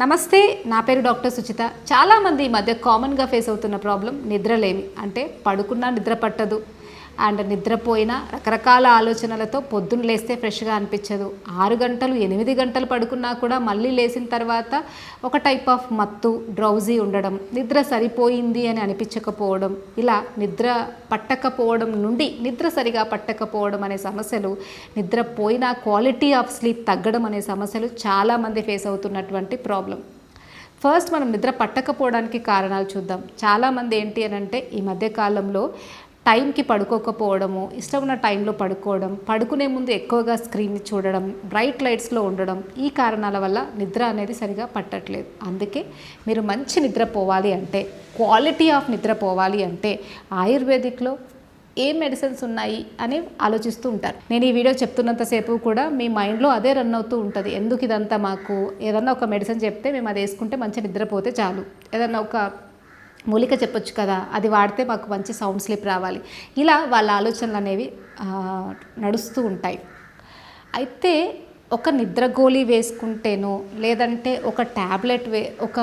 నమస్తే, నా పేరు డాక్టర్ సుచిత. చాలామంది ఈ మధ్య కామన్గా ఫేస్ అవుతున్న ప్రాబ్లం నిద్రలేమి. అంటే పడుకున్నా నిద్ర పట్టదు, అండ్ నిద్రపోయినా రకరకాల ఆలోచనలతో పొద్దున్న లేస్తే ఫ్రెష్గా అనిపించదు. 6 గంటలు 8 గంటలు పడుకున్నా కూడా మళ్ళీ లేచిన తర్వాత ఒక టైప్ ఆఫ్ మత్తు, డ్రౌజీ ఉండడం, నిద్ర సరిపోయింది అని అనిపించకపోవడం, ఇలా నిద్ర పట్టకపోవడం నుండి నిద్ర సరిగా పట్టకపోవడం అనే సమస్యలు, నిద్రపోయినా క్వాలిటీ ఆఫ్ స్లీప్ తగ్గడం అనే సమస్యలు చాలామంది ఫేస్ అవుతున్నటువంటి ప్రాబ్లం. ఫస్ట్ మనం నిద్ర పట్టకపోవడానికి కారణాలు చూద్దాం. చాలామంది ఏంటి అని అంటే ఈ మధ్యకాలంలో టైంకి పడుకోకపోవడము, ఇష్టం ఉన్న టైంలో పడుకోవడం, పడుకునే ముందు ఎక్కువగా స్క్రీన్ని చూడడం, బ్రైట్ లైట్స్లో ఉండడం, ఈ కారణాల వల్ల నిద్ర అనేది సరిగా పట్టట్లేదు. అందుకే మీరు మంచి నిద్ర పోవాలి అంటే, క్వాలిటీ ఆఫ్ నిద్ర పోవాలి అంటే ఆయుర్వేదిక్లో ఏ మెడిసిన్స్ ఉన్నాయి అని ఆలోచిస్తూ ఉంటారు. నేను ఈ వీడియో చెప్తున్నంతసేపు కూడా మీ మైండ్లో అదే రన్ అవుతూ ఉంటుంది. ఎందుకు ఇదంతా, మాకు ఏదన్నా ఒక మెడిసిన్ చెప్తే మేము అది వేసుకుంటే మంచి నిద్రపోతే చాలు, ఏదన్నా ఒక మూలిక చెప్పొచ్చు కదా, అది వాడితే మాకు మంచి సౌండ్ స్లీప్ రావాలి, ఇలా వాళ్ళ ఆలోచనలు అనేవి నడుస్తూ ఉంటాయి. అయితే ఒక నిద్ర గోళీ వేసుకుంటేనో లేదంటే ఒక ట్యాబ్లెట్ ఒక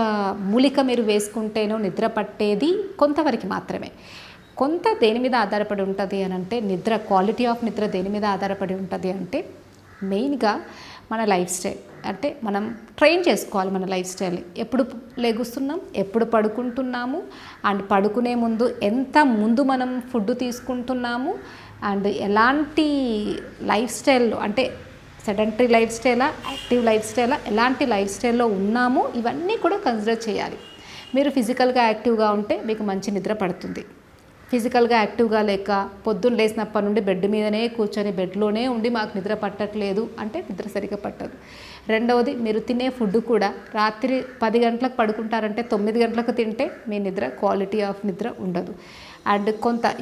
మూలిక మీరు వేసుకుంటేనో నిద్ర పట్టేది కొంతవరకు మాత్రమే. కొంత దేని మీద ఆధారపడి ఉంటుంది అని అంటే, నిద్ర క్వాలిటీ ఆఫ్ నిద్ర దేని మీద ఆధారపడి ఉంటుంది అంటే మెయిన్గా మన లైఫ్ స్టైల్. అంటే మనం ట్రైన్ చేసుకోవాలి మన లైఫ్ స్టైల్ని. ఎప్పుడు లెగుస్తున్నాం, ఎప్పుడు పడుకుంటున్నాము, అండ్ పడుకునే ముందు ఎంత ముందు మనం ఫుడ్ తీసుకుంటున్నాము, అండ్ ఎలాంటి లైఫ్ స్టైల్లో అంటే సెడెంటరీ లైఫ్ స్టైలా, యాక్టివ్ లైఫ్ స్టైలా, ఎలాంటి లైఫ్ స్టైల్లో ఉన్నాము, ఇవన్నీ కూడా కన్సిడర్ చేయాలి. మీరు ఫిజికల్గా యాక్టివ్గా ఉంటే మీకు మంచి నిద్ర పడుతుంది. ఫిజికల్గా యాక్టివ్గా లేక పొద్దున్న లేచినప్పటి నుండి బెడ్ మీదనే కూర్చొని బెడ్లోనే ఉండి మాకు నిద్ర పట్టట్లేదు అంటే నిద్ర సరిగ్గా పట్టదు. రెండవది, మీరు తినే ఫుడ్ కూడా రాత్రి 10 గంటలకు పడుకుంటారంటే 9 గంటలకు తింటే మీ నిద్ర క్వాలిటీ ఆఫ్ నిద్ర ఉండదు. అండ్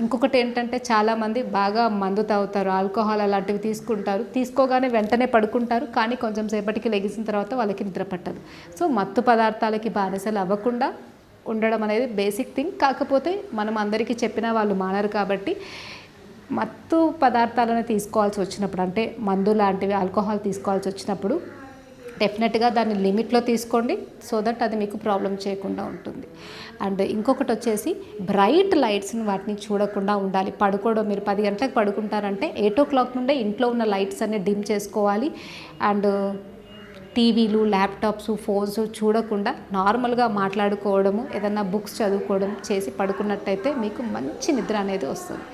ఇంకొకటి ఏంటంటే, చాలామంది బాగా మందు తాగుతారు, ఆల్కహాల్ అలాంటివి తీసుకుంటారు, తీసుకోగానే వెంటనే పడుకుంటారు, కానీ కొంచెం సేపటికి లెగిసిన తర్వాత వాళ్ళకి నిద్ర పట్టదు. సో మత్తు పదార్థాలకి బానిసలు అవ్వకుండా ఉండడం అనేది బేసిక్ థింగ్. కాకపోతే మనం అందరికీ చెప్పినా వాళ్ళు మానరు కాబట్టి మత్తు పదార్థాలను తీసుకోవాల్సి వచ్చినప్పుడు, అంటే మందు లాంటివి, ఆల్కహాల్ తీసుకోవాల్సి వచ్చినప్పుడు డెఫినెట్గా దాన్ని లిమిట్లో తీసుకోండి, సో దట్ అది మీకు ప్రాబ్లం చేయకుండా ఉంటుంది. అండ్ ఇంకొకటి వచ్చేసి, బ్రైట్ లైట్స్ని వాటిని చూడకుండా ఉండాలి. పడుకోవడం మీరు 10 గంటలకు పడుకుంటారంటే 8 o'clock నుండే ఇంట్లో ఉన్న లైట్స్ అన్ని డిమ్ చేసుకోవాలి. అండ్ టీవీలు, ల్యాప్టాప్స్, ఫోన్స్ చూడకుండా నార్మల్గా మాట్లాడుకోవడము, ఏదన్నా బుక్స్ చదువుకోవడం చేసి పడుకున్నట్టయితే మీకు మంచి నిద్ర అనేది వస్తుంది.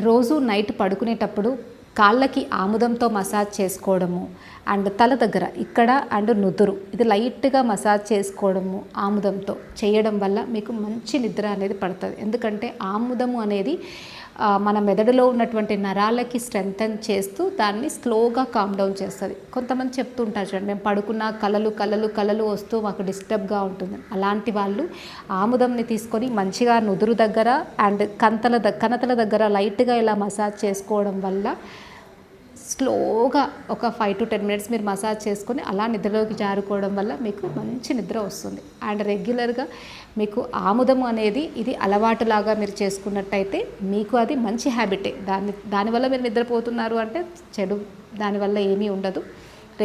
రోజు నైట్ పడుకునేటప్పుడు కాళ్ళకి ఆముదంతో మసాజ్ చేసుకోవడము, అండ్ తల దగ్గర ఇక్కడ అండ్ నుదురు ఇది లైట్గా మసాజ్ చేసుకోవడము ఆముదంతో చేయడం వల్ల మీకు మంచి నిద్ర అనేది పడుతుంది. ఎందుకంటే ఆముదము అనేది మన మెదడులో ఉన్నటువంటి నరాలకి స్ట్రెంథెన్ చేస్తూ దాన్ని స్లోగా కామ్ డౌన్ చేస్తుంది. కొంతమంది చెప్తూ ఉంటారు చూడండి, మేము పడుకున్న కలలు వస్తూ మాకు డిస్టర్బ్గా ఉంటుంది. అలాంటి వాళ్ళు ఆముదంని తీసుకొని మంచిగా నుదురు దగ్గర అండ్ కణతల దగ్గర లైట్గా ఇలా మసాజ్ చేసుకోవడం వల్ల స్లోగా ఒక 5 to 10 minutes మీరు మసాజ్ చేసుకొని అలా నిద్రలోకి జారుకోవడం వల్ల మీకు మంచి నిద్ర వస్తుంది. అండ్ రెగ్యులర్గా మీకు ఆముదము అనేది ఇది అలవాటులాగా మీరు చేసుకున్నట్టయితే మీకు అది మంచి హ్యాబిటే. దానివల్ల మీరు నిద్రపోతున్నారు అంటే చెడు దానివల్ల ఏమీ ఉండదు.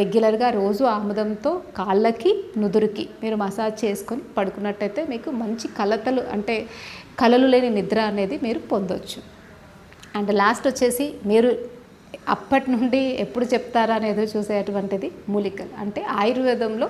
రెగ్యులర్గా రోజు ఆముదంతో కాళ్ళకి, నుదురుకి మీరు మసాజ్ చేసుకొని పడుకున్నట్టయితే మీకు మంచి కలలు లేని నిద్ర అనేది మీరు పొందొచ్చు. అండ్ లాస్ట్ వచ్చేసి, మీరు అప్పటి నుండి ఎప్పుడు చెప్తారా అని ఎదురు చూసేటువంటిది మూలికలు. అంటే ఆయుర్వేదంలో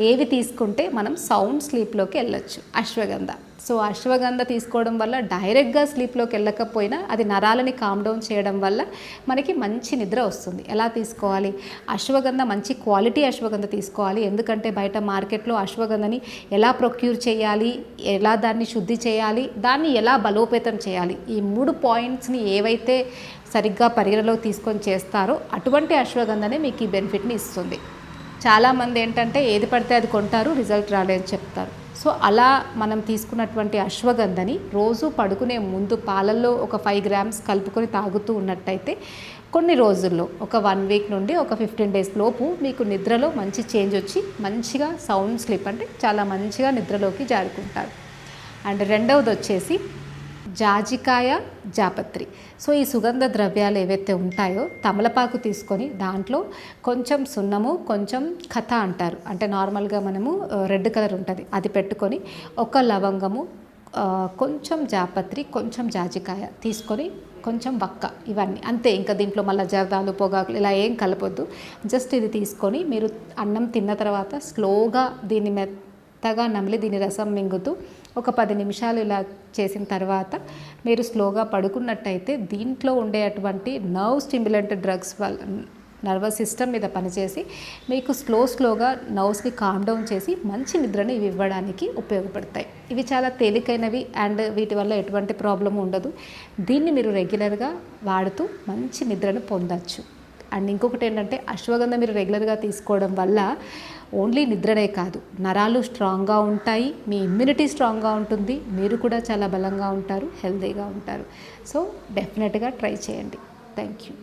ఏవి తీసుకుంటే మనం సౌండ్ స్లీప్లోకి వెళ్ళొచ్చు. అశ్వగంధ. సో అశ్వగంధ తీసుకోవడం వల్ల డైరెక్ట్గా స్లీప్లోకి వెళ్ళకపోయినా అది నరాలని కామ్ డౌన్ చేయడం వల్ల మనకి మంచి నిద్ర వస్తుంది. ఎలా తీసుకోవాలి? అశ్వగంధ మంచి క్వాలిటీ అశ్వగంధ తీసుకోవాలి. ఎందుకంటే బయట మార్కెట్లో అశ్వగంధని ఎలా ప్రొక్యూర్ చేయాలి, ఎలా దాన్ని శుద్ధి చేయాలి, దాన్ని ఎలా బలోపేతం చేయాలి, ఈ 3 పాయింట్స్ని ఏవైతే సరిగ్గా పరిగణలోకి తీసుకొని చేస్తారో అటువంటి అశ్వగంధనే మీకు ఈ బెనిఫిట్ని ఇస్తుంది. చాలామంది ఏంటంటే ఏది పడితే అది కొంటారు, రిజల్ట్ రాలేదని చెప్తారు. సో అలా మనం తీసుకున్నటువంటి అశ్వగంధని రోజు పడుకునే ముందు పాలల్లో ఒక 5 grams కలుపుకొని తాగుతూ ఉన్నట్టయితే కొన్ని రోజుల్లో ఒక 1 week నుండి ఒక 15 days లోపు మీకు నిద్రలో మంచి చేంజ్ వచ్చి మంచిగా సౌండ్ స్లీప్ అంటే చాలా మంచిగా నిద్రలోకి జారుకుంటారు. అండ్ రెండవది వచ్చేసి జాజికాయ, జాపత్రి. సో ఈ సుగంధ ద్రవ్యాలు ఏవైతే ఉంటాయో తమలపాకు తీసుకొని దాంట్లో కొంచెం సున్నము, కొంచెం కథ అంటారు, అంటే నార్మల్గా మనము రెడ్ కలర్ ఉంటుంది, అది పెట్టుకొని ఒక లవంగము, కొంచెం జాపత్రి, కొంచెం జాజికాయ తీసుకొని కొంచెం వక్క, ఇవన్నీ అంతే. ఇంకా దీంట్లో మళ్ళీ జర్దాలు, పొగాకులు ఇలా ఏం కలపొద్దు. జస్ట్ ఇది తీసుకొని మీరు అన్నం తిన్న తర్వాత స్లోగా దీన్ని మెత్తగా నమిలి దీని రసం మింగుతూ ఒక 10 నిమిషాలు ఇలా చేసిన తర్వాత మీరు స్లోగా పడుకున్నట్టయితే దీంట్లో ఉండేటువంటి నర్వ్ స్టిమ్యులెంట్ డ్రగ్స్ వల్ల నర్వస్ సిస్టమ్ మీద పనిచేసి మీకు స్లోగా నర్వ్స్ని కామ్ డౌన్ చేసి మంచి నిద్రను ఇవి ఇవ్వడానికి ఉపయోగపడతాయి. ఇవి చాలా తేలికైనవి అండ్ వీటి వల్ల ఎటువంటి ప్రాబ్లం ఉండదు. దీన్ని మీరు రెగ్యులర్గా వాడుతూ మంచి నిద్రను పొందవచ్చు. అండ్ ఇంకొకటి ఏంటంటే అశ్వగంధ మీరు రెగ్యులర్గా తీసుకోవడం వల్ల ఓన్లీ నిద్రనే కాదు, నరాలు స్ట్రాంగ్గా ఉంటాయి, మీ ఇమ్యూనిటీ స్ట్రాంగ్గా ఉంటుంది, మీరు కూడా చాలా బలంగా ఉంటారు, హెల్తీగా ఉంటారు. సో డెఫినెట్గా ట్రై చేయండి. Thank you.